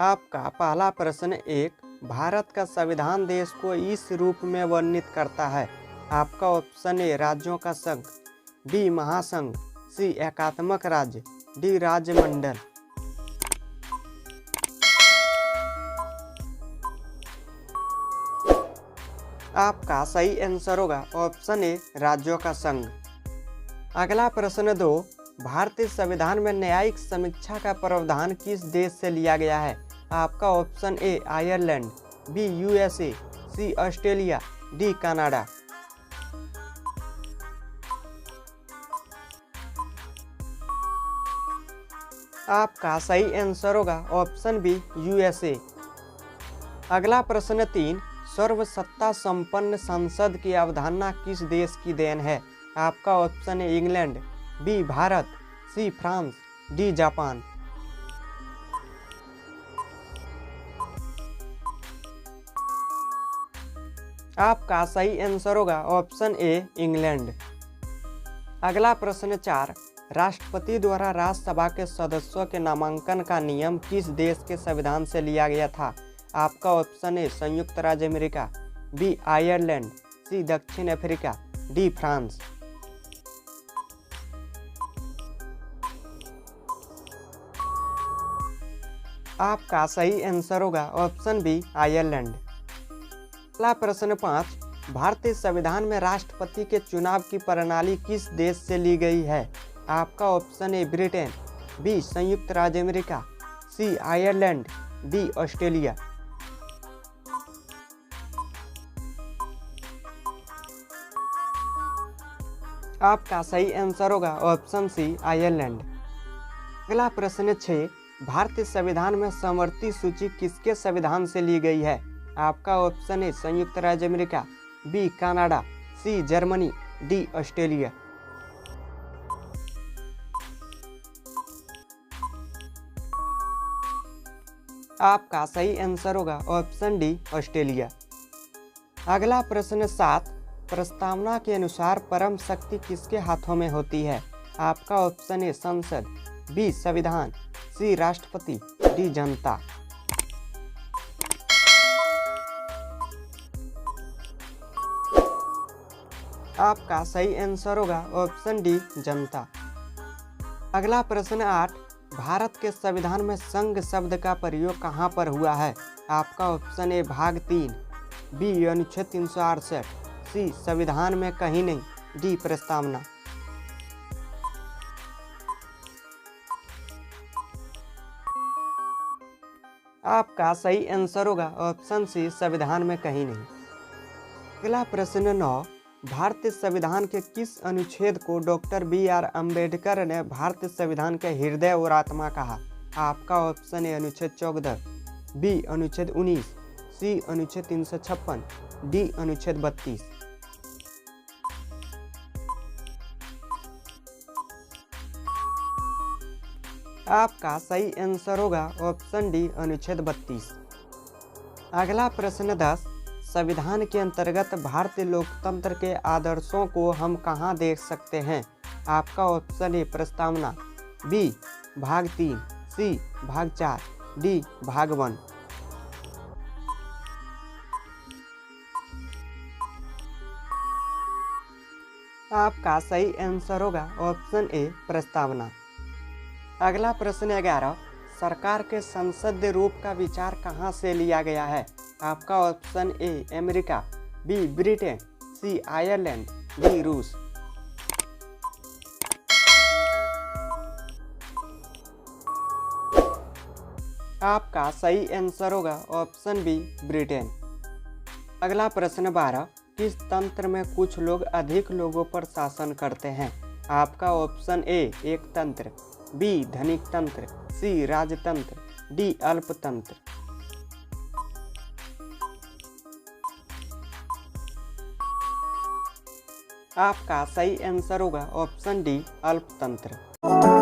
आपका पहला प्रश्न एक भारत का संविधान देश को इस रूप में वर्णित करता है। आपका ऑप्शन ए राज्यों का संघ, बी महासंघ, सी एकात्मक राज्य, डी राज्यमंडल। आपका सही आंसर होगा ऑप्शन ए राज्यों का संघ। अगला प्रश्न 2, भारतीय संविधान में न्यायिक समीक्षा का प्रावधान किस देश से लिया गया है? आपका option A Ireland, B USA, C Australia, D Canada. आपका सही आंसर होगा ऑप्शन बी यूएसए। अगला प्रश्न 3, सर्वसत्ता संपन्न संसद की अवधारणा किस देश की देन है? आपका ऑप्शन है England, B Bharat, C France, D Japan. आपका सही आंसर होगा ऑप्शन ए इंग्लैंड। अगला प्रश्न 4, राष्ट्रपति द्वारा राज्यसभा के सदस्यों के नामांकन का नियम किस देश के संविधान से लिया गया था? आपका ऑप्शन है संयुक्त राज्य अमेरिका, बी आयरलैंड, सी दक्षिण अफ्रीका, डी फ्रांस। आपका सही आंसर होगा ऑप्शन बी आयरलैंड। अगला प्रश्न 5, भारतीय संविधान में राष्ट्रपति के चुनाव की प्रणाली किस देश से ली गई है? आपका ऑप्शन है ब्रिटेन, बी संयुक्त राज्य अमेरिका, सी आयरलैंड, डी ऑस्ट्रेलिया। आपका सही आंसर होगा ऑप्शन सी आयरलैंड। अगला प्रश्न 6, भारतीय संविधान में समवर्ती सूची किसके संविधान से ली गई है? आपका ऑप्शन है संयुक्त राज्य America, B Canada, C Germany, D Australia. आपका सही आंसर होगा ऑप्शन डी ऑस्ट्रेलिया। अगला प्रश्न 7, प्रस्तावना के अनुसार परम शक्ति किसके हाथों में होती है? आपका ऑप्शन है संसद, बी संविधान, सी राष्ट्रपति, डी जनता। आपका सही आंसर होगा ऑप्शन डी जनता। अगला प्रश्न 8, भारत के संविधान में संघ शब्द का प्रयोग कहाँ पर हुआ है? आपका ऑप्शन ए भाग 3, बी अनुच्छेद 368, सी संविधान में कहीं नहीं, डी प्रस्तावना। आपका सही आंसर होगा ऑप्शन सी संविधान में कहीं नहीं। अगला प्रश्न 9, भारतीय संविधान के किस अनुच्छेद को डॉक्टर बी.आर. अम्बेडकर ने भारतीय संविधान के हृदय और आत्मा कहा? आपका ऑप्शन है अनुच्छेद 14, बी अनुच्छेद 19, सी अनुच्छेद 356, डी अनुच्छेद 32। आपका सही आंसर होगा ऑप्शन डी अनुच्छेद 32। अगला प्रश्न 10, संविधान के अंतर्गत भारतीय लोकतंत्र के आदर्शों को हम कहाँ देख सकते हैं? आपका ऑप्शन है प्रस्तावना, बी भाग 3, सी भाग 4, डी भाग 1। आपका सही आंसर होगा ऑप्शन ए प्रस्तावना। अगला प्रश्न 11, सरकार के संसदीय रूप का विचार कहाँ से लिया गया है? आपका option A America, B Britain, C Ireland, D रूस। आपका सही आंसर होगा ऑप्शन बी ब्रिटेन। अगला प्रश्न 12, किस तंत्र में कुछ लोग अधिक लोगों पर शासन करते हैं? आपका ऑप्शन ए एक तंत्र, बी धनिक तंत्र, सी राजतंत्र, डी अल्पतंत्र। आपका सही आंसर होगा ऑप्शन डी अल्पतंत्र।